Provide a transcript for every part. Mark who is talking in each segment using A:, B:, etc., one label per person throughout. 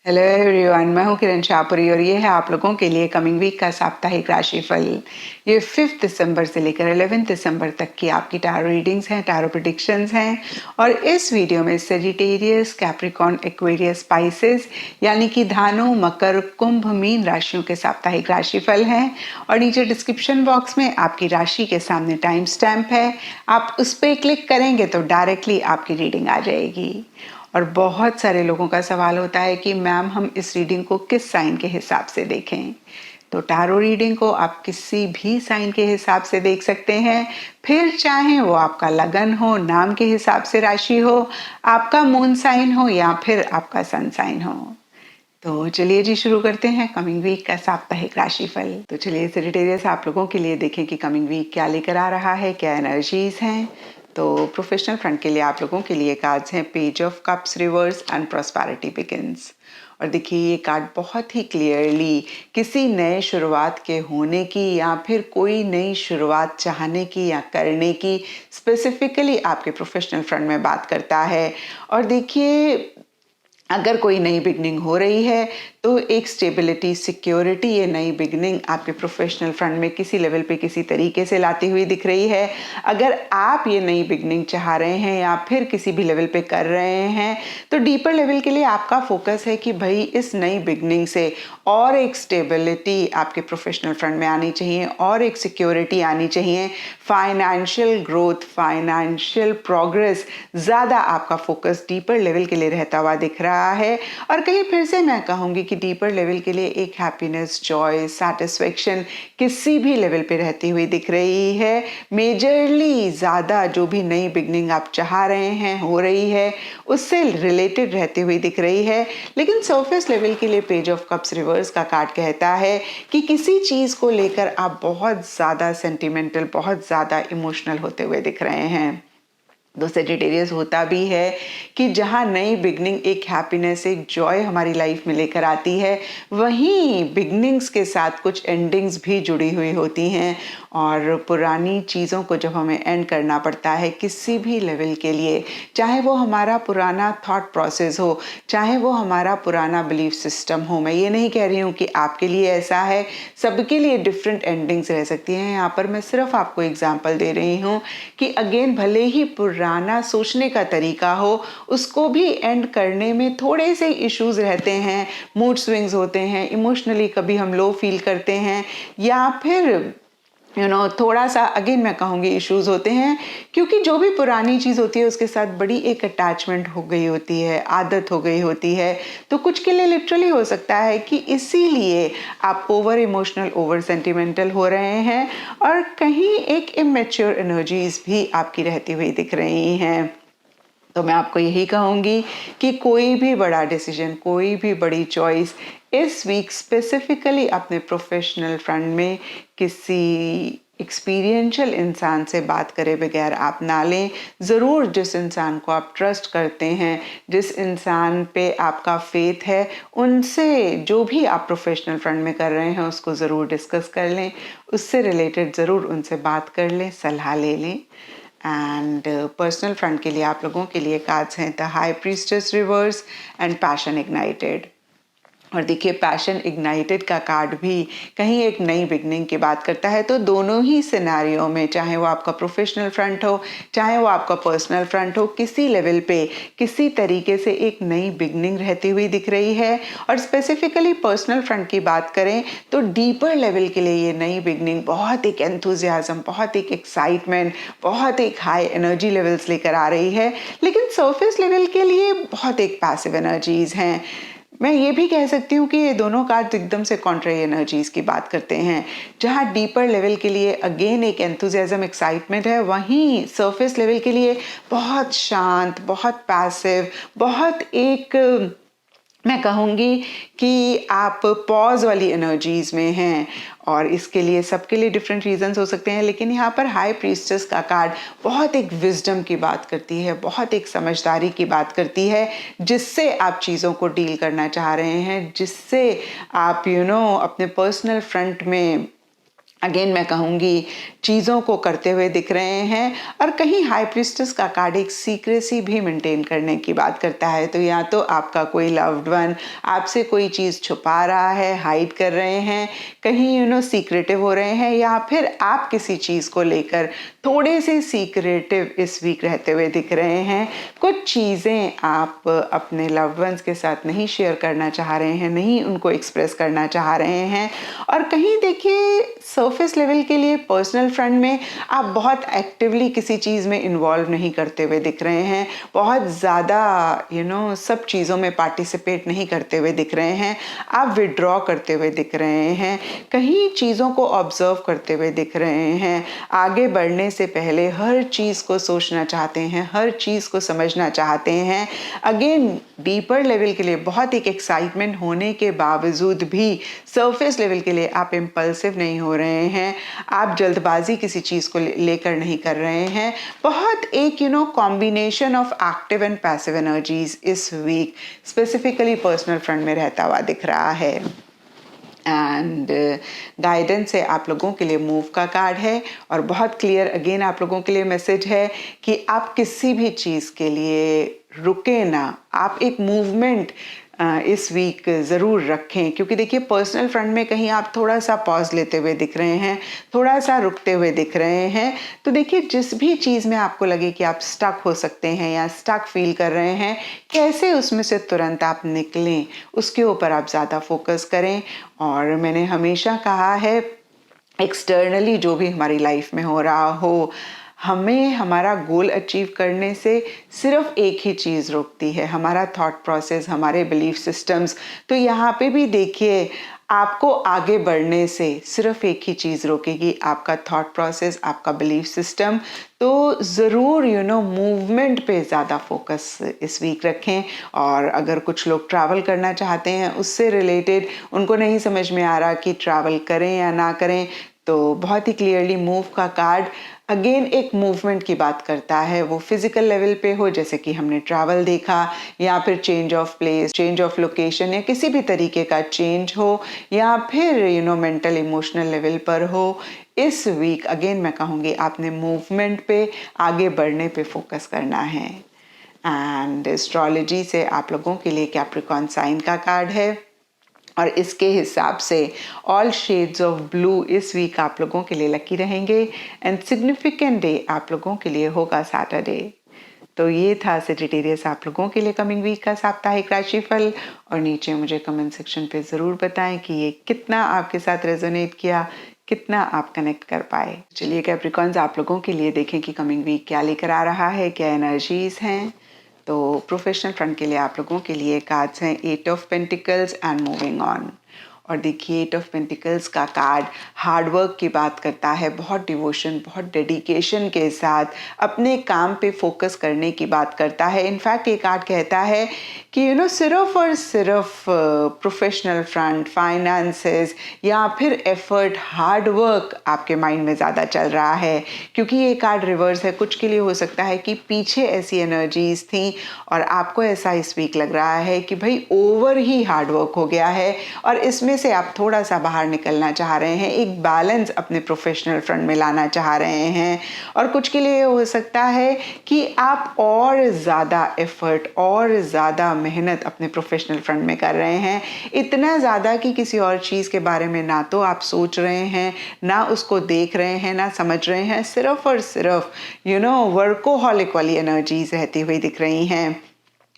A: Hello everyone, मैं हूं किरण शाहपुरी और ये है आप लोगों के लिए कमिंग वीक का साप्ताहिक राशिफल। ये 5 दिसंबर से लेकर 11 दिसंबर तक की आपकी टारो रीडिंग्स हैं, टारो प्रेडिक्शंस हैं। और इस वीडियो में सेजिटेरियस, कैप्रिकॉर्न, एक्वेरियस, स्पाइसेस यानी कि धानु, मकर, कुंभ, मीन राशियों के साप्ताहिक राशिफल हैं। और नीचे डिस्क्रिप्शन बॉक्स में आपकी राशि के सामने टाइम स्टैम्प है, आप उस पर क्लिक करेंगे तो डायरेक्टली आपकी रीडिंग आ जाएगी। और बहुत सारे लोगों का सवाल होता है कि मैम हम इस रीडिंग को किस साइन के हिसाब से देखें। तो टारो रीडिंग को आप किसी भी साइन के हिसाब से देख सकते हैं, फिर चाहे वो आपका लगन हो, नाम के हिसाब से राशि हो, आपका मून साइन हो या फिर आपका सन साइन हो। तो चलिए जी शुरू करते हैं कमिंग वीक का साप्ताहिक राशिफल। तो चलिए सेजिटेरियस आप लोगों के लिए देखें कि कमिंग वीक क्या लेकर आ रहा है, क्या एनर्जीज हैं। तो प्रोफेशनल फ्रंट के लिए आप लोगों के लिए कार्ड्स हैं page of cups reverse and prosperity begins. और देखिए ये कार्ड बहुत ही क्लियरली किसी नए शुरुआत के होने की या फिर कोई नई शुरुआत चाहने की या करने की स्पेसिफिकली आपके प्रोफेशनल फ्रंट में बात करता है। और देखिए अगर कोई नई बिगनिंग हो रही है तो एक स्टेबिलिटी, सिक्योरिटी, ये नई बिगनिंग आपके प्रोफेशनल फ्रंट में किसी लेवल पे किसी तरीके से लाती हुई दिख रही है। अगर आप ये नई बिगनिंग चाह रहे हैं या फिर किसी भी लेवल पे कर रहे हैं तो डीपर लेवल के लिए आपका फोकस है कि भाई इस नई बिगनिंग से और एक स्टेबिलिटी आपके प्रोफेशनल फ्रंट में आनी चाहिए और एक सिक्योरिटी आनी चाहिए। फाइनेंशियल ग्रोथ, फाइनेंशियल प्रोग्रेस, ज़्यादा आपका फोकस डीपर लेवल के लिए रहता हुआ दिख रहा है। और कहीं फिर से मैं कहूँगी कि डीपर लेवल के लिए एक हैप्पीनेस, जॉय, सेटिस्फेक्शन किसी भी लेवल पे रहती हुई दिख रही है। मेजरली ज़्यादा जो भी नई बिगनिंग आप चाह रहे हैं हो रही है उससे रिलेटेड रहती हुई दिख रही है। लेकिन सरफेस लेवल के लिए पेज ऑफ कप्स रिवर्स का कार्ड कहता है कि किसी चीज़ को लेकर आप बहुत ज़्यादा सेंटिमेंटल, बहुत ज़्यादा इमोशनल होते हुए दिख रहे हैं। तो सेजिटेरियस होता भी है कि जहाँ नई बिगनिंग एक हैप्पीनेस, एक जॉय हमारी लाइफ में लेकर आती है, वहीं बिगनिंग्स के साथ कुछ एंडिंग्स भी जुड़ी हुई होती हैं। और पुरानी चीज़ों को जब हमें एंड करना पड़ता है किसी भी लेवल के लिए, चाहे वो हमारा पुराना थॉट प्रोसेस हो, चाहे वो हमारा पुराना बिलीफ सिस्टम हो, मैं ये नहीं कह रही हूँ कि आपके लिए ऐसा है, सबके लिए डिफरेंट एंडिंग्स रह सकती हैं। यहाँ पर मैं सिर्फ आपको एग्जांपल दे रही हूँ कि अगेन भले ही पुराना सोचने का तरीका हो, उसको भी एंड करने में थोड़े से इश्यूज रहते हैं, मूड स्विंग्स होते हैं, इमोशनली कभी हम लो फील करते हैं या फिर थोड़ा सा अगेन मैं कहूँगी इश्यूज होते हैं, क्योंकि जो भी पुरानी चीज़ होती है उसके साथ बड़ी एक अटैचमेंट हो गई होती है, आदत हो गई होती है। तो कुछ के लिए लिटरली हो सकता है कि इसीलिए आप ओवर इमोशनल, ओवर सेंटिमेंटल हो रहे हैं और कहीं एक इमेच्योर एनर्जीज भी आपकी रहती हुई दिख रही हैं। तो मैं आपको यही कहूँगी कि कोई भी बड़ा डिसीजन, कोई भी बड़ी चॉइस इस वीक स्पेसिफिकली अपने प्रोफेशनल फ्रंट में किसी एक्सपीरियंशियल इंसान से बात करे बगैर आप ना लें। ज़रूर जिस इंसान को आप ट्रस्ट करते हैं, जिस इंसान पे आपका फेथ है, उनसे जो भी आप प्रोफेशनल फ्रंट में कर रहे हैं उसको ज़रूर डिस्कस कर लें, उससे रिलेटेड ज़रूर उनसे बात कर लें, सलाह ले लें। एंड पर्सनल फ्रंट के लिए आप लोगों के लिए कार्ड्स हैं the high priestess reverse and passion ignited. और देखिए पैशन इग्नाइटेड का कार्ड भी कहीं एक नई बिगनिंग की बात करता है। तो दोनों ही सिनेरियो में, चाहे वो आपका प्रोफेशनल फ्रंट हो, चाहे वो आपका पर्सनल फ्रंट हो, किसी लेवल पे किसी तरीके से एक नई बिगनिंग रहती हुई दिख रही है। और स्पेसिफिकली पर्सनल फ्रंट की बात करें तो डीपर लेवल के लिए ये नई बिगनिंग बहुत एक एंथुजियाज्म, बहुत एक एक्साइटमेंट, बहुत एक हाई एनर्जी लेवल्स लेकर आ रही है। लेकिन सरफेस लेवल के लिए बहुत एक पैसिव एनर्जीज हैं। मैं ये भी कह सकती हूँ कि ये दोनों कार्ड एकदम से कॉन्ट्ररी एनर्जीज की बात करते हैं। जहाँ डीपर लेवल के लिए अगेन एक एंथुजियाज्म, एक्साइटमेंट है, वहीं सरफेस लेवल के लिए बहुत शांत, बहुत पैसिव, बहुत एक मैं कहूँगी कि आप पॉज वाली एनर्जीज में हैं। और इसके लिए सबके लिए डिफरेंट रीजंस हो सकते हैं, लेकिन यहाँ पर हाई प्रीस्टेस का कार्ड बहुत एक विजडम की बात करती है, बहुत एक समझदारी की बात करती है, जिससे आप चीज़ों को डील करना चाह रहे हैं, जिससे आप अपने पर्सनल फ्रंट में अगेन मैं कहूँगी चीज़ों को करते हुए दिख रहे हैं, और कहीं हाई प्रीस्टेस का कार्ड एक सीक्रेसी भी मेंटेन करने की बात करता है। तो या तो आपका कोई लव्ड वन आपसे कोई चीज़ छुपा रहा है, हाइड कर रहे हैं, कहीं सीक्रेटिव हो रहे हैं, या फिर आप किसी चीज़ को लेकर थोड़े से सीक्रेटिव इस वीक रहते हुए दिख रहे हैं। कुछ चीज़ें आप अपने लव्ड वंस के साथ नहीं शेयर करना चाह रहे हैं, नहीं उनको एक्सप्रेस करना चाह रहे हैं, और कहीं देखिए सरफेस लेवल के लिए पर्सनल फ्रंट में आप बहुत एक्टिवली किसी चीज़ में इन्वॉल्व नहीं करते हुए दिख रहे हैं, बहुत ज़्यादा सब चीज़ों में पार्टिसिपेट नहीं करते हुए दिख रहे हैं, आप विड्रॉ करते हुए दिख रहे हैं, कहीं चीज़ों को ऑब्जर्व करते हुए दिख रहे हैं, आगे बढ़ने से पहले हर चीज़ को सोचना चाहते हैं, हर चीज़ को समझना चाहते हैं। अगेन डीपर लेवल के लिए बहुत एक एक्साइटमेंट होने के बावजूद भी सरफेस लेवल के लिए आप इम्पल्सिव नहीं हो रहे हैं, आप जल्दबाजी किसी चीज़ को लेकर नहीं कर रहे हैं। बहुत एक combination of active and passive energies इस वीक स्पेसिफिकली पर्सनल फ्रंट में रहता हुआ दिख रहा है। एंड गाइडेंस से आप लोगों के लिए मूव का कार्ड है, और बहुत क्लियर अगेन आप लोगों के लिए मैसेज है कि आप किसी भी चीज़ के लिए रुके ना, आप एक मूवमेंट इस वीक ज़रूर रखें, क्योंकि देखिए पर्सनल फ्रंट में कहीं आप थोड़ा सा पॉज लेते हुए दिख रहे हैं, थोड़ा सा रुकते हुए दिख रहे हैं। तो देखिए जिस भी चीज़ में आपको लगे कि आप स्टक हो सकते हैं या स्टक फील कर रहे हैं, कैसे उसमें से तुरंत आप निकलें, उसके ऊपर आप ज़्यादा फोकस करें। और मैंने हमेशा कहा है एक्सटर्नली जो भी हमारी लाइफ में हो रहा हो, हमें हमारा गोल अचीव करने से सिर्फ एक ही चीज़ रोकती है, हमारा थॉट प्रोसेस, हमारे बिलीफ सिस्टम्स। तो यहाँ पे भी देखिए आपको आगे बढ़ने से सिर्फ एक ही चीज़ रोकेगी, आपका थॉट प्रोसेस, आपका बिलीफ सिस्टम। तो ज़रूर मूवमेंट पे ज़्यादा फोकस इस वीक रखें। और अगर कुछ लोग ट्रैवल करना चाहते हैं, उससे रिलेटेड उनको नहीं समझ में आ रहा कि ट्रैवल करें या ना करें, तो बहुत ही क्लियरली मूव का कार्ड अगेन एक मूवमेंट की बात करता है, वो फिजिकल लेवल पे हो जैसे कि हमने ट्रैवल देखा, या फिर change of place, change of location, या किसी भी तरीके का चेंज हो, या फिर मेंटल इमोशनल लेवल पर हो। इस वीक अगेन मैं कहूँगी आपने मूवमेंट पे, आगे बढ़ने पे फोकस करना है। एंड एस्ट्रोलॉजी से आप लोगों के लिए कैप्रिकॉर्न साइन का कार्ड है, और इसके हिसाब से ऑल शेड्स ऑफ ब्लू इस वीक आप लोगों के लिए लकी रहेंगे। एंड सिग्निफिकेंट डे आप लोगों के लिए होगा सैटरडे। तो ये था सेजिटेरियस आप लोगों के लिए कमिंग वीक का साप्ताहिक राशिफल। और नीचे मुझे कमेंट सेक्शन पे ज़रूर बताएं कि ये कितना आपके साथ रेजोनेट किया, कितना आप कनेक्ट कर पाए। चलिए कैप्रिकॉर्न्स आप लोगों के लिए देखें कि कमिंग वीक क्या लेकर आ रहा है, क्या एनर्जीज हैं। तो प्रोफेशनल फ्रंट के लिए आप लोगों के लिए कार्ड्स हैं 8 of pentacles and moving on. और देखिए 8 ऑफ पेंटिकल्स का कार्ड हार्डवर्क की बात करता है, बहुत डिवोशन, बहुत डेडिकेशन के साथ अपने काम पे फोकस करने की बात करता है। इनफैक्ट ये कार्ड कहता है कि सिर्फ और सिर्फ प्रोफेशनल फ्रंट, फाइनेंसेस या फिर एफर्ट, हार्डवर्क आपके माइंड में ज़्यादा चल रहा है, क्योंकि ये कार्ड रिवर्स है। कुछ के लिए हो सकता है कि पीछे ऐसी एनर्जीज थी और आपको ऐसा इस वीक लग रहा है कि भाई ओवर ही हार्डवर्क हो गया है, और इसमें से आप थोड़ा सा बाहर निकलना चाह रहे हैं, एक बैलेंस अपने प्रोफेशनल फ्रंट में लाना चाह रहे हैं। और कुछ के लिए हो सकता है कि आप और ज़्यादा एफर्ट और ज़्यादा मेहनत अपने प्रोफेशनल फ्रंट में कर रहे हैं, इतना ज़्यादा कि किसी और चीज़ के बारे में ना तो आप सोच रहे हैं, ना उसको देख रहे हैं, ना समझ रहे हैं, सिर्फ और सिर्फ वर्कोहॉलिक वाली एनर्जीज रहती हुई दिख रही हैं।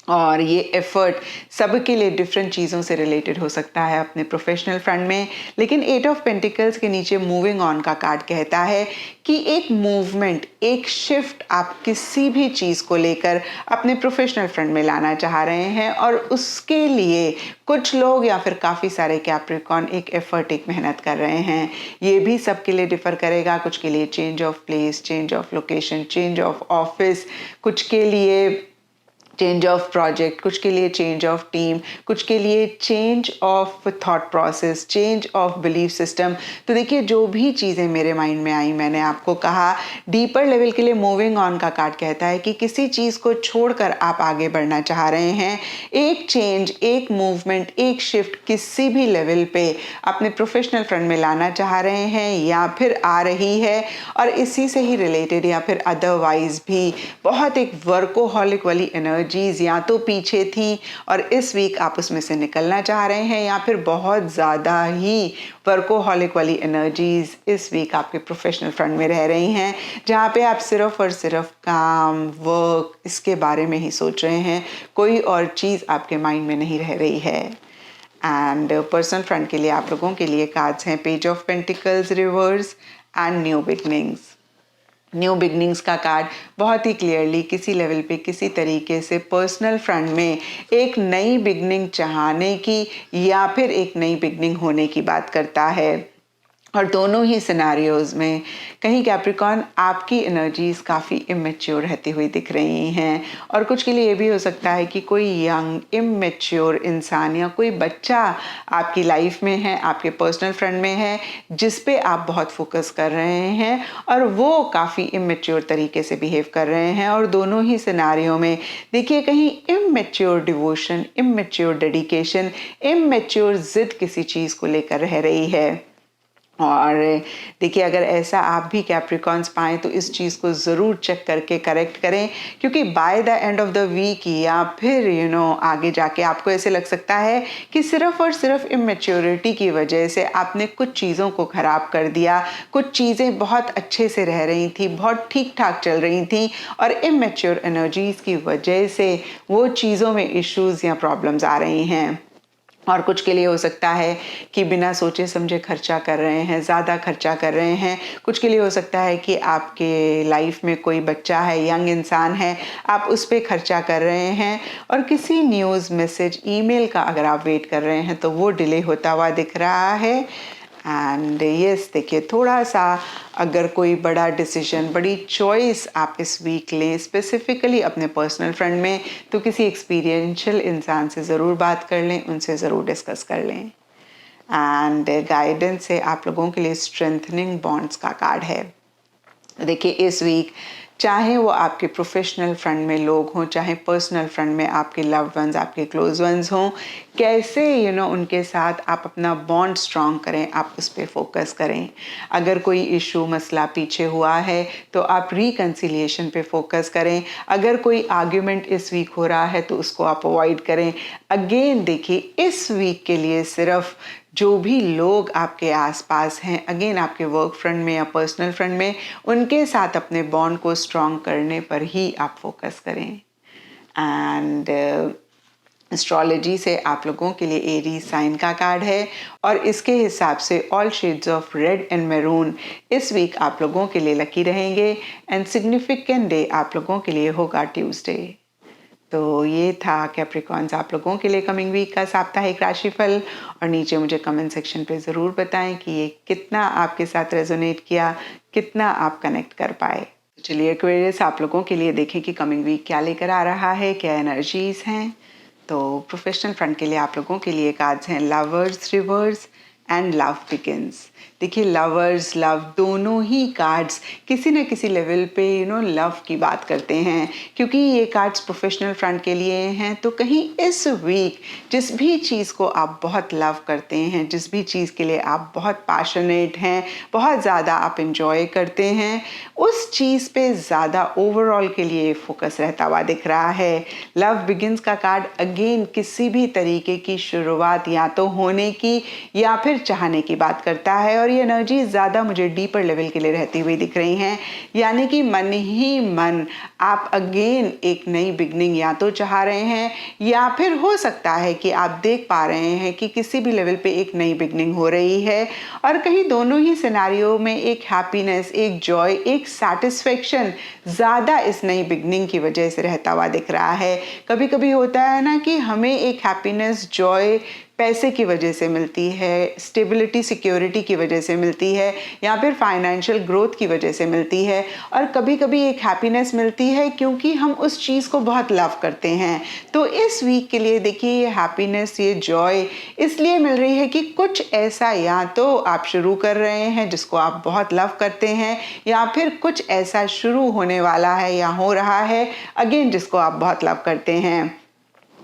A: और ये एफर्ट सबके लिए डिफरेंट चीज़ों से रिलेटेड हो सकता है अपने प्रोफेशनल फ्रंट में। लेकिन 8 ऑफ पेंटिकल्स के नीचे मूविंग ऑन का कार्ड कहता है कि एक मूवमेंट, एक शिफ्ट आप किसी भी चीज़ को लेकर अपने प्रोफेशनल फ्रंट में लाना चाह रहे हैं, और उसके लिए कुछ लोग या फिर काफ़ी सारे कैप्रिकॉर्न एक एफर्ट, एक मेहनत कर रहे हैं। ये भी सबके लिए डिफर करेगा। कुछ के लिए change of place, change of location, change of office, कुछ के लिए चेंज ऑफ प्रोजेक्ट, कुछ के लिए चेंज ऑफ टीम, कुछ के लिए change of thought process, change of belief system. तो देखिए जो भी चीज़ें मेरे माइंड में आई मैंने आपको कहा। डीपर लेवल के लिए मूविंग ऑन का कार्ड कहता है कि किसी चीज़ को छोड़कर आप आगे बढ़ना चाह रहे हैं। एक चेंज, एक मूवमेंट, एक शिफ्ट किसी भी लेवल पे अपने प्रोफेशनल फ्रंट में लाना चाह रहे हैं या फिर आ रही है। और इसी से ही रिलेटेड या फिर अदरवाइज भी बहुत एक वर्कोहॉलिक वाली एनर्जीज या तो पीछे थी और इस वीक आप उसमें से निकलना चाह रहे हैं, या फिर बहुत ज़्यादा ही वर्कोहॉलिक वाली एनर्जीज इस वीक आपके प्रोफेशनल फ्रंट में रह रही हैं, जहाँ पे आप सिर्फ और सिर्फ काम, वर्क, इसके बारे में ही सोच रहे हैं, कोई और चीज़ आपके माइंड में नहीं रह रही है। एंड पर्सनल फ्रंट के लिए आप लोगों के लिए कार्ड्स हैं page of pentacles reverse and new beginnings. New beginnings का कार्ड बहुत ही क्लियरली किसी लेवल पे किसी तरीके से पर्सनल फ्रंट में एक नई बिगनिंग चाहने की या फिर एक नई बिगनिंग होने की बात करता है। और दोनों ही सिनेरियोज में कहीं कैप्रिकॉर्न आपकी एनर्जीज काफ़ी इमेच्योर रहती हुई दिख रही हैं, और कुछ के लिए ये भी हो सकता है कि कोई यंग इमेच्योर इंसान या कोई बच्चा आपकी लाइफ में है, आपके पर्सनल फ्रंट में है, जिस पे आप बहुत फोकस कर रहे हैं और वो काफ़ी इमेच्योर तरीके से बिहेव कर रहे हैं। और दोनों ही सिनेरियो में देखिए कहीं immature devotion, immature dedication, immature जिद किसी चीज़ को लेकर रह रही है। और देखिए अगर ऐसा आप भी कैप्रिकॉर्न्स पाएँ तो इस चीज़ को ज़रूर चेक करके करेक्ट करें, क्योंकि by the end of the week या फिर आगे जाके आपको ऐसे लग सकता है कि सिर्फ और सिर्फ इमेच्योरिटी की वजह से आपने कुछ चीज़ों को ख़राब कर दिया। कुछ चीज़ें बहुत अच्छे से रह रही थी, बहुत ठीक ठाक चल रही थी, और इमेच्योर एनर्जीज़ की वजह से वो चीज़ों में इश्यूज़ या प्रॉब्लम्स आ रही हैं। और कुछ के लिए हो सकता है कि बिना सोचे समझे खर्चा कर रहे हैं, ज़्यादा खर्चा कर रहे हैं। कुछ के लिए हो सकता है कि आपके लाइफ में कोई बच्चा है, यंग इंसान है, आप उस पर खर्चा कर रहे हैं। और किसी न्यूज़, मैसेज, ईमेल का अगर आप वेट कर रहे हैं तो वो डिले होता हुआ दिख रहा है। एंड यस देखिए थोड़ा सा अगर कोई बड़ा डिसीजन, बड़ी चॉइस आप इस वीक लें स्पेसिफिकली अपने पर्सनल फ्रंट में, तो किसी एक्सपीरियंशियल इंसान से ज़रूर बात कर लें, उनसे ज़रूर डिस्कस कर लें। एंड गाइडेंस से आप लोगों के लिए स्ट्रेंथनिंग बॉन्ड्स का कार्ड है। देखिए इस वीक चाहे वो आपके प्रोफेशनल फ्रंट में लोग हों, चाहे पर्सनल फ्रंट में आपके लव्ड वंस, आपके क्लोज वंस हों, कैसे उनके साथ आप अपना बॉन्ड स्ट्रॉन्ग करें, आप उस पर फोकस करें। अगर कोई इशू, मसला पीछे हुआ है तो आप रिकन्सिलिएशन पे फोकस करें। अगर कोई आर्ग्यूमेंट इस वीक हो रहा है तो उसको आप अवॉइड करें। अगेन देखिए इस वीक के लिए सिर्फ जो भी लोग आपके आसपास हैं, अगेन आपके वर्क फ्रंट में या पर्सनल फ्रंट में, उनके साथ अपने बॉन्ड को स्ट्रॉन्ग करने पर ही आप फोकस करें। एंड एस्ट्रोलॉजी से आप लोगों के लिए एरीज साइन का कार्ड है, और इसके हिसाब से all shades of red and maroon इस वीक आप लोगों के लिए लकी रहेंगे। एंड सिग्निफिकेंट डे आप लोगों के लिए होगा ट्यूसडे। तो ये था कैप्रिकॉर्न्स आप लोगों के लिए कमिंग वीक का साप्ताहिक राशिफल। और नीचे मुझे कमेंट सेक्शन पे ज़रूर बताएं कि ये कितना आपके साथ रेजोनेट किया, कितना आप कनेक्ट कर पाए। तो चलिए एक्वेरियस आप लोगों के लिए देखें कि कमिंग वीक क्या लेकर आ रहा है, क्या एनर्जीज हैं। तो प्रोफेशनल फ्रंट के लिए आप लोगों के लिए कार्ड्स हैं lovers reverse and love begins. देखिए लवर्स, लव, दोनों ही कार्ड्स किसी न किसी लेवल पे लव की बात करते हैं, क्योंकि ये कार्ड्स प्रोफेशनल फ्रंट के लिए हैं। तो कहीं इस वीक जिस भी चीज़ को आप बहुत लव करते हैं, जिस भी चीज़ के लिए आप बहुत पैशनेट हैं, बहुत ज़्यादा आप इंजॉय करते हैं, उस चीज़ पे ज़्यादा ओवरऑल के लिए फोकस रहता हुआ दिख रहा है। लव बिगिंस का कार्ड अगेन किसी भी तरीके की शुरुआत या तो होने की या फिर चाहने की बात करता है, और ये एनर्जी ज़्यादा मुझे डीपर लेवल के लिए रहती हुई दिख रही हैं। यानी कि मन ही मन आप अगेन एक नई बिगनिंग या तो चाह रहे हैं, या फिर हो सकता है कि आप देख पा रहे हैं कि किसी भी लेवल पे एक नई बिगनिंग हो रही है। और कहीं दोनों ही सिनेरियो में एक हैप्पीनेस, एक जॉय, एक सैटिस्फैक्शन ज़्यादा इस नई बिगनिंग की वजह से रहता हुआ दिख रहा है। कभी कभी होता है ना कि हमें एक हैप्पीनेस, जॉय पैसे की वजह से मिलती है, स्टेबिलिटी सिक्योरिटी की वजह से मिलती है, या फिर फाइनेंशियल ग्रोथ की वजह से मिलती है, और कभी कभी एक हैप्पीनेस मिलती है क्योंकि हम उस चीज़ को बहुत लव करते हैं। तो इस वीक के लिए देखिए ये हैप्पीनेस, ये जॉय इसलिए मिल रही है कि कुछ ऐसा या तो आप शुरू कर रहे हैं जिसको आप बहुत लव करते हैं, या फिर कुछ ऐसा शुरू होने वाला है या हो रहा है अगेन जिसको आप बहुत लव करते हैं।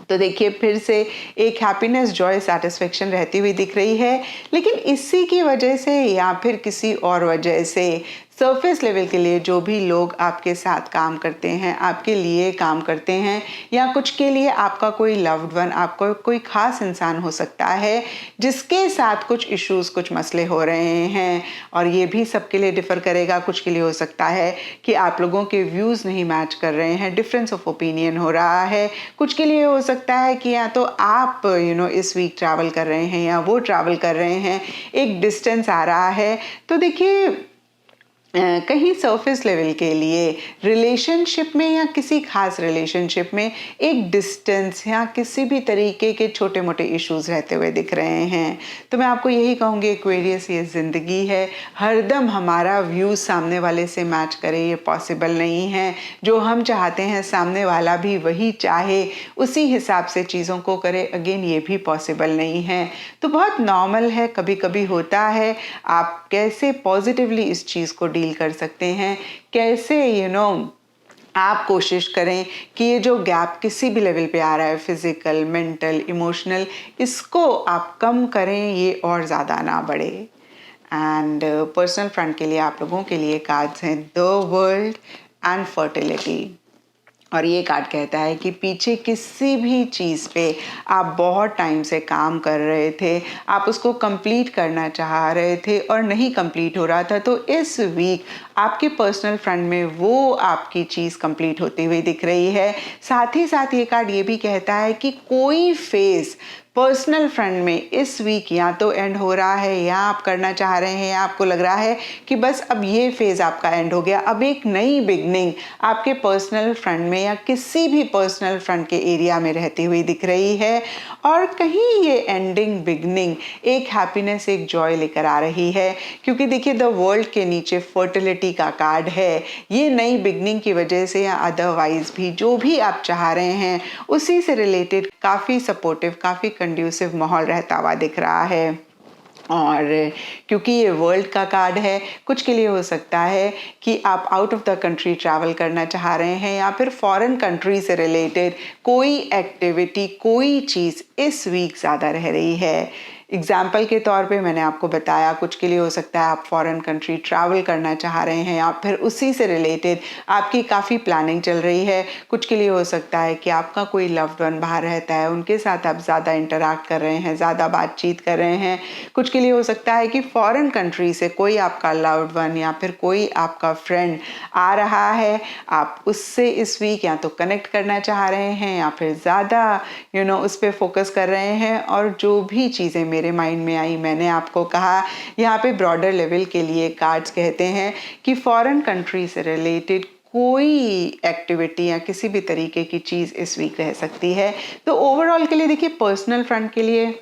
A: तो देखिए फिर से एक हैप्पीनेस, जॉय, सेटिस्फेक्शन रहती हुई दिख रही है। लेकिन इसी की वजह से या फिर किसी और वजह से सरफेस लेवल के लिए जो भी लोग आपके साथ काम करते हैं, आपके लिए काम करते हैं, या कुछ के लिए आपका कोई लव्ड वन, आपका कोई खास इंसान हो सकता है जिसके साथ कुछ इश्यूज, कुछ मसले हो रहे हैं, और ये भी सबके लिए डिफर करेगा। कुछ के लिए हो सकता है कि आप लोगों के व्यूज़ नहीं मैच कर रहे हैं, डिफरेंस ऑफ ओपिनियन हो रहा है। कुछ के लिए हो सकता है कि या तो आप इस वीक ट्रैवल कर रहे हैं या वो ट्रैवल कर रहे हैं, एक डिस्टेंस आ रहा है। तो देखिए कहीं सरफेस लेवल के लिए रिलेशनशिप में या किसी खास रिलेशनशिप में एक डिस्टेंस या किसी भी तरीके के छोटे मोटे इश्यूज रहते हुए दिख रहे हैं। तो मैं आपको यही कहूँगी एक्वेरियस, ये ज़िंदगी है, हरदम हमारा व्यू सामने वाले से मैच करे ये पॉसिबल नहीं है। जो हम चाहते हैं सामने वाला भी वही चाहे, उसी हिसाब से चीज़ों को करे, अगेन ये भी पॉसिबल नहीं है। तो बहुत नॉर्मल है, कभी कभी होता है। आप कैसे पॉजिटिवली इस चीज़ को डील कर सकते हैं, कैसे आप कोशिश करें कि ये जो गैप किसी भी लेवल पे आ रहा है, फिजिकल, मेंटल, इमोशनल, इसको आप कम करें, ये और ज़्यादा ना बढ़े। एंड पर्सनल फ्रंट के लिए आप लोगों के लिए कार्ड्स हैं द वर्ल्ड एंड फर्टिलिटी। और ये कार्ड कहता है कि पीछे किसी भी चीज़ पे आप बहुत टाइम से काम कर रहे थे, आप उसको कंप्लीट करना चाह रहे थे और नहीं कंप्लीट हो रहा था, तो इस वीक आपके पर्सनल फ्रंट में वो आपकी चीज़ कंप्लीट होती हुई दिख रही है। साथ ही साथ ये कार्ड ये भी कहता है कि कोई फेज़ पर्सनल फ्रंट में इस वीक या तो एंड हो रहा है, या आप करना चाह रहे हैं, या आपको लग रहा है कि बस अब ये फेज़ आपका एंड हो गया, अब एक नई बिगनिंग आपके पर्सनल फ्रंट में या किसी भी पर्सनल फ्रंट के एरिया में रहती हुई दिख रही है। और कहीं ये एंडिंग बिगनिंग एक हैप्पीनेस, एक जॉय लेकर आ रही है, क्योंकि देखिए द वर्ल्ड के नीचे फर्टिलिटी का कार्ड है। ये नई बिगनिंग की वजह से या अदरवाइज भी जो भी आप चाह रहे हैं उसी से रिलेटेड काफ़ी सपोर्टिव, काफ़ी कंड्यूसिव माहौल रहता हुआ दिख रहा है। और क्योंकि ये वर्ल्ड का कार्ड है, कुछ के लिए हो सकता है कि आप out of the country travel करना चाह रहे हैं, या फिर फॉरेन कंट्री से रिलेटेड कोई एक्टिविटी, कोई चीज़ इस वीक ज़्यादा रह रही है। एग्जाम्पल के तौर पे मैंने आपको बताया, कुछ के लिए हो सकता है आप फॉरेन कंट्री ट्रैवल करना चाह रहे हैं, या फिर उसी से रिलेटेड आपकी काफ़ी प्लानिंग चल रही है। कुछ के लिए हो सकता है कि आपका कोई लव्ड वन बाहर रहता है, उनके साथ आप ज़्यादा इंटरैक्ट कर रहे हैं, ज़्यादा बातचीत कर रहे हैं। कुछ के लिए हो सकता है कि फॉरेन कंट्री से कोई आपका लव्ड वन या फिर कोई आपका फ्रेंड आ रहा है, आप उससे इस वीक या तो कनेक्ट करना चाह रहे हैं या फिर ज़्यादा उस पर फोकस कर रहे हैं। और जो भी चीज़ें मेरे माइंड में आई मैंने आपको कहा। यहाँ पे ब्रॉडर लेवल के लिए कार्ड्स कहते हैं कि फॉरेन कंट्री से रिलेटेड कोई एक्टिविटी या किसी भी तरीके की चीज़ इस वीक रह सकती है। तो ओवरऑल के लिए देखिए पर्सनल फ्रंट के लिए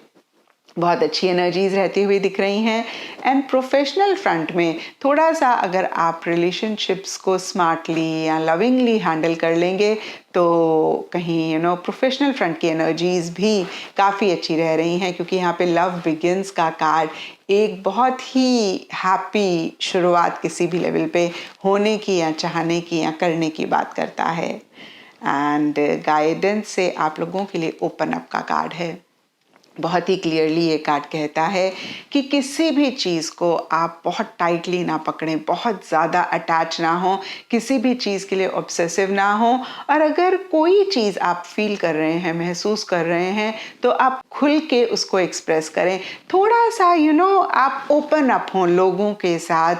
A: बहुत अच्छी एनर्जीज रहती हुई दिख रही हैं। एंड प्रोफेशनल फ्रंट में थोड़ा सा अगर आप रिलेशनशिप्स को स्मार्टली या लविंगली हैंडल कर लेंगे तो कहीं प्रोफेशनल फ्रंट की एनर्जीज भी काफ़ी अच्छी रह रही हैं, क्योंकि यहाँ पे लव बिगिंस का कार्ड एक बहुत ही हैप्पी शुरुआत किसी भी लेवल पे होने की या चाहने की या करने की बात करता है। एंड गाइडेंस से आप लोगों के लिए ओपन अप का कार्ड है। बहुत ही क्लियरली ये कार्ड कहता है कि किसी भी चीज़ को आप बहुत टाइटली ना पकड़ें, बहुत ज़्यादा अटैच ना हो, किसी भी चीज़ के लिए ऑब्सेसिव ना हो। और अगर कोई चीज़ आप फील कर रहे हैं, महसूस कर रहे हैं, तो आप खुल के उसको एक्सप्रेस करें। थोड़ा सा आप ओपन अप हों लोगों के साथ,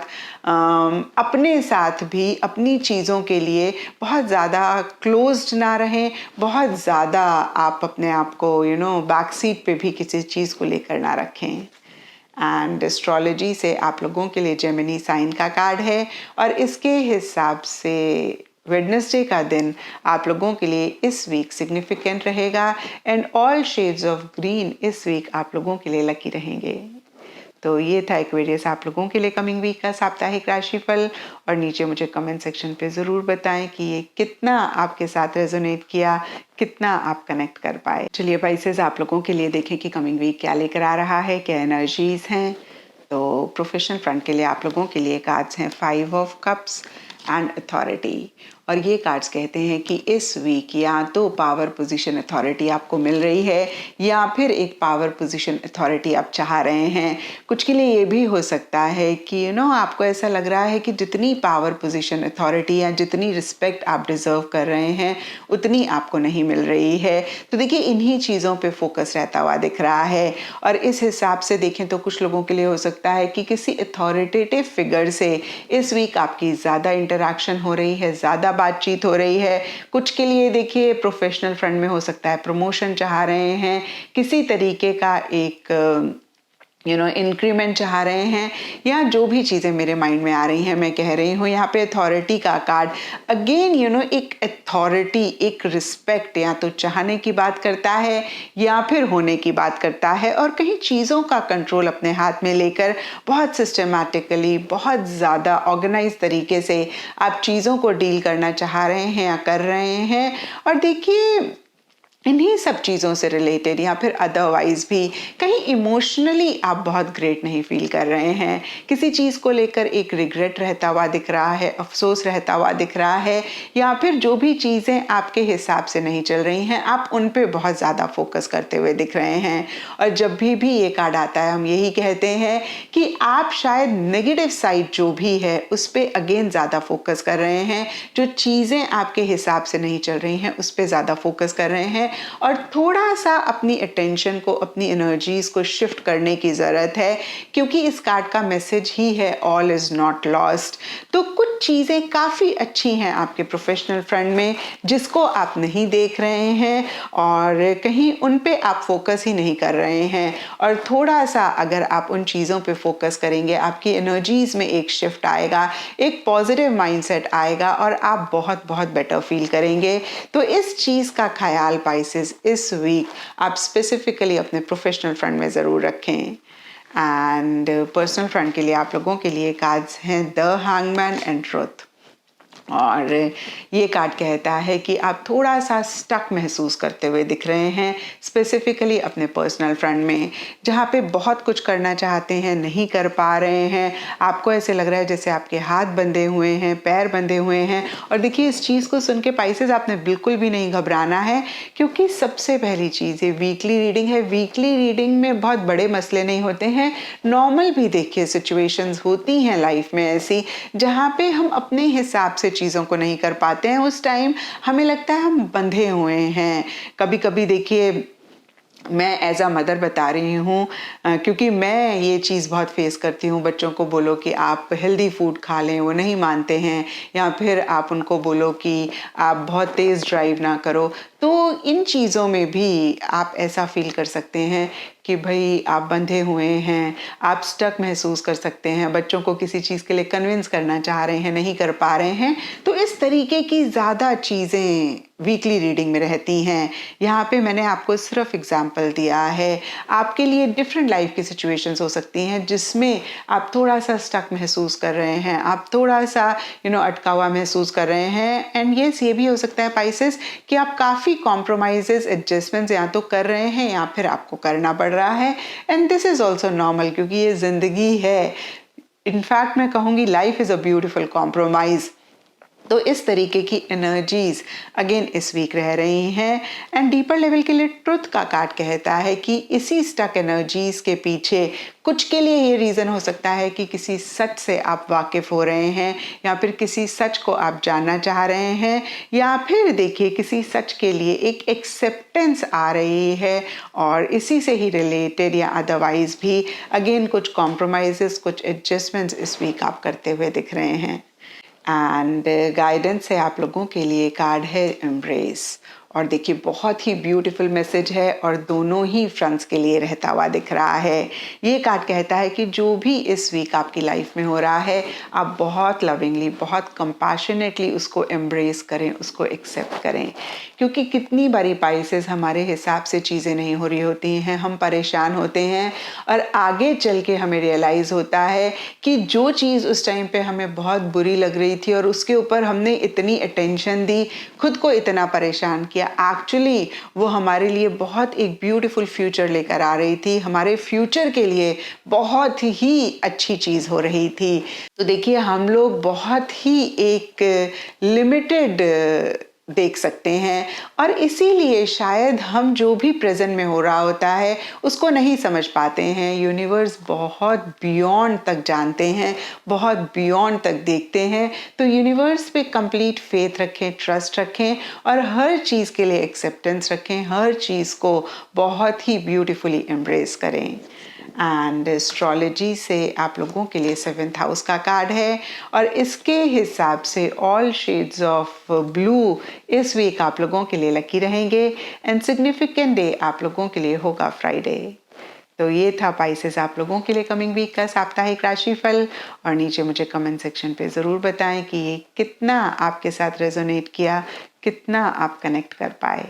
A: अपने साथ भी, अपनी चीज़ों के लिए बहुत ज़्यादा क्लोज्ड ना रहें, बहुत ज़्यादा आप अपने आप को बैक सीट पे भी किसी चीज़ को लेकर ना रखें। एंड एस्ट्रोलॉजी से आप लोगों के लिए जेमिनी साइन का कार्ड है, और इसके हिसाब से वेडनेसडे का दिन आप लोगों के लिए इस वीक सिग्निफिकेंट रहेगा and all shades of green इस वीक आप लोगों के लिए लकी रहेंगे। तो ये था एक्वेरियस आप लोगों के लिए कमिंग वीक का साप्ताहिक राशिफल। और नीचे मुझे कमेंट सेक्शन पे ज़रूर बताएं कि ये कितना आपके साथ रेजोनेट किया, कितना आप कनेक्ट कर पाए। चलिए पाइसेस, आप लोगों के लिए देखें कि कमिंग वीक क्या लेकर आ रहा है, क्या एनर्जीज हैं। तो प्रोफेशनल फ्रंट के लिए आप लोगों के लिए कार्ड्स हैं 5 ऑफ कप्स एंड अथॉरिटी। और ये कार्ड्स कहते हैं कि इस वीक या तो पावर पोजीशन अथॉरिटी आपको मिल रही है या फिर एक पावर पोजीशन अथॉरिटी आप चाह रहे हैं। कुछ के लिए ये भी हो सकता है कि आपको ऐसा लग रहा है कि जितनी पावर पोजीशन अथॉरिटी या जितनी रिस्पेक्ट आप डिजर्व कर रहे हैं उतनी आपको नहीं मिल रही है। तो देखिए इन्हीं चीज़ों पे फोकस रहता हुआ दिख रहा है। और इस हिसाब से देखें तो कुछ लोगों के लिए हो सकता है कि किसी अथॉरिटेटिव फिगर से इस वीक आपकी ज़्यादा इंटरेक्शन हो रही है, ज़्यादा बातचीत हो रही है। कुछ के लिए देखिए प्रोफेशनल फ्रंट में हो सकता है प्रमोशन चाह रहे हैं, किसी तरीके का एक इंक्रीमेंट चाह रहे हैं, या जो भी चीज़ें मेरे माइंड में आ रही हैं मैं कह रही हूँ। यहाँ पे अथॉरिटी का कार्ड अगेन एक अथॉरिटी, एक रिस्पेक्ट या तो चाहने की बात करता है या फिर होने की बात करता है। और कहीं चीज़ों का कंट्रोल अपने हाथ में लेकर बहुत सिस्टमैटिकली, बहुत ज़्यादा ऑर्गेनाइज तरीके से आप चीज़ों को डील करना चाह रहे हैं या कर रहे हैं। और देखिए इन्हीं सब चीज़ों से रिलेटेड या फिर अदरवाइज भी कहीं इमोशनली आप बहुत ग्रेट नहीं फील कर रहे हैं। किसी चीज़ को लेकर एक रिग्रेट रहता हुआ दिख रहा है, अफसोस रहता हुआ दिख रहा है, या फिर जो भी चीज़ें आपके हिसाब से नहीं चल रही हैं आप उन पे बहुत ज़्यादा फोकस करते हुए दिख रहे हैं। और जब भी ये कार्ड आता है हम यही कहते हैं कि आप शायद नेगेटिव साइड जो भी है उस पर अगेन ज़्यादा फोकस कर रहे हैं, जो चीज़ें आपके हिसाब से नहीं चल रही हैं उस पर ज़्यादा फोकस कर रहे हैं। और थोड़ा सा अपनी अटेंशन को, अपनी एनर्जीज को शिफ्ट करने की ज़रूरत है, क्योंकि इस कार्ड का मैसेज ही है ऑल इज़ नॉट लॉस्ट। तो कुछ चीज़ें काफ़ी अच्छी हैं आपके प्रोफेशनल फ्रंट में जिसको आप नहीं देख रहे हैं और कहीं उन पे आप फोकस ही नहीं कर रहे हैं। और थोड़ा सा अगर आप उन चीज़ों पे फोकस करेंगे आपकी एनर्जीज में एक शिफ्ट आएगा, एक पॉजिटिव माइंडसेट आएगा और आप बहुत बहुत बेटर फील करेंगे। तो इस चीज़ का ख्याल पाइसेस इस वीक आप स्पेसिफिकली अपने प्रोफेशनल फ्रंट में ज़रूर रखें। एंड पर्सनल फ्रंट के लिए आप लोगों के लिए कार्ड्स हैं द हैंगमैन एंड ट्रुथ। और ये कार्ड कहता है कि आप थोड़ा सा स्टक महसूस करते हुए दिख रहे हैं, स्पेसिफिकली अपने पर्सनल फ्रंट में, जहाँ पे बहुत कुछ करना चाहते हैं नहीं कर पा रहे हैं। आपको ऐसे लग रहा है जैसे आपके हाथ बंधे हुए हैं, पैर बंधे हुए हैं। और देखिए इस चीज़ को सुन के पाइसेस आपने बिल्कुल भी नहीं घबराना है, क्योंकि सबसे पहली चीज़ ये वीकली रीडिंग है। वीकली रीडिंग में बहुत बड़े मसले नहीं होते हैं, नॉर्मल भी देखिए सिचुएशंस होती हैं लाइफ में ऐसी जहाँ पे हम अपने हिसाब से चीज़ों को नहीं कर पाते हैं। उस टाइम हमें लगता है हम बंधे हुए हैं। कभी कभी देखिए मैं एज अ मदर बता रही हूँ, क्योंकि मैं ये चीज़ बहुत फेस करती हूँ। बच्चों को बोलो कि आप हेल्दी फूड खा लें, वो नहीं मानते हैं, या फिर आप उनको बोलो कि आप बहुत तेज़ ड्राइव ना करो। तो इन चीज़ों में भी आप ऐसा फील कर सकते हैं कि भाई आप बंधे हुए हैं, आप स्टक महसूस कर सकते हैं, बच्चों को किसी चीज़ के लिए कन्विंस करना चाह रहे हैं, नहीं कर पा रहे हैं। तो इस तरीके की ज़्यादा चीज़ें वीकली रीडिंग में रहती हैं। यहाँ पे मैंने आपको सिर्फ एग्जाम्पल दिया है, आपके लिए डिफरेंट लाइफ की सिचुएशंस हो सकती हैं जिसमें आप थोड़ा सा स्टक महसूस कर रहे हैं, आप थोड़ा सा अटका हुआ महसूस कर रहे हैं। एंड येस ये भी हो सकता है पाइसेस कि आप काफ़ी कॉम्प्रोमाइजेस, एडजस्टमेंट्स या तो कर रहे हैं या फिर आपको करना पड़ रहा है। And this is also normal, क्योंकि ये ज़िंदगी है। इनफैक्ट मैं कहूँगी life is a beautiful compromise. तो इस तरीके की एनर्जीज अगेन इस वीक रह रही हैं। एंड डीपर लेवल के लिए ट्रुथ का कार्ड कहता है कि इसी स्टक एनर्जीज के पीछे कुछ के लिए ये रीज़न हो सकता है कि किसी सच से आप वाकिफ़ हो रहे हैं, या फिर किसी सच को आप जानना चाह रहे हैं, या फिर देखिए किसी सच के लिए एक एक्सेप्टेंस आ रही है। और इसी से ही रिलेटेड या अदरवाइज भी अगेन कुछ कॉम्प्रोमाइजेस, कुछ एडजस्टमेंट्स इस वीक आप करते हुए दिख रहे हैं। एंड गाइडेंस है आप लोगों के लिए कार्ड है एम्ब्रेस। और देखिए बहुत ही ब्यूटीफुल मैसेज है और दोनों ही फ्रंट्स के लिए रहता हुआ दिख रहा है। ये कार्ड कहता है कि जो भी इस वीक आपकी लाइफ में हो रहा है आप बहुत लविंगली, बहुत कंपैशनेटली उसको एम्ब्रेस करें, उसको एक्सेप्ट करें, क्योंकि कितनी बारी पाइसेस हमारे हिसाब से चीज़ें नहीं हो रही होती हैं, हम परेशान होते हैं और आगे चल के हमें रियलाइज़ होता है कि जो चीज़ उस टाइम पे हमें बहुत बुरी लग रही थी और उसके ऊपर हमने इतनी अटेंशन दी, खुद को इतना परेशान किया, एक्चुअली वो हमारे लिए बहुत एक ब्यूटीफुल फ्यूचर लेकर आ रही थी, हमारे फ्यूचर के लिए बहुत ही अच्छी चीज़ हो रही थी। तो देखिए हम लोग बहुत ही एक लिमिटेड देख सकते हैं और इसीलिए शायद हम जो भी प्रेजेंट में हो रहा होता है उसको नहीं समझ पाते हैं। यूनिवर्स बहुत बियॉन्ड तक जानते हैं, बहुत बियॉन्ड तक देखते हैं। तो यूनिवर्स पे कंप्लीट फेथ रखें, ट्रस्ट रखें और हर चीज़ के लिए एक्सेप्टेंस रखें, हर चीज़ को बहुत ही ब्यूटीफुली एम्ब्रेस करें। एंड एस्ट्रोलॉजी से आप लोगों के लिए 7th हाउस का कार्ड है और इसके हिसाब से ऑल शेड्स ऑफ ब्लू इस वीक आप लोगों के लिए लकी रहेंगे एंड सिग्निफिकेंट डे आप लोगों के लिए होगा फ्राइडे। तो ये था पाइसेस आप लोगों के लिए कमिंग वीक का साप्ताहिक राशिफल और नीचे मुझे कमेंट सेक्शन पे ज़रूर बताएं कि ये कितना आपके साथ रेजोनेट किया, कितना आप कनेक्ट कर पाए।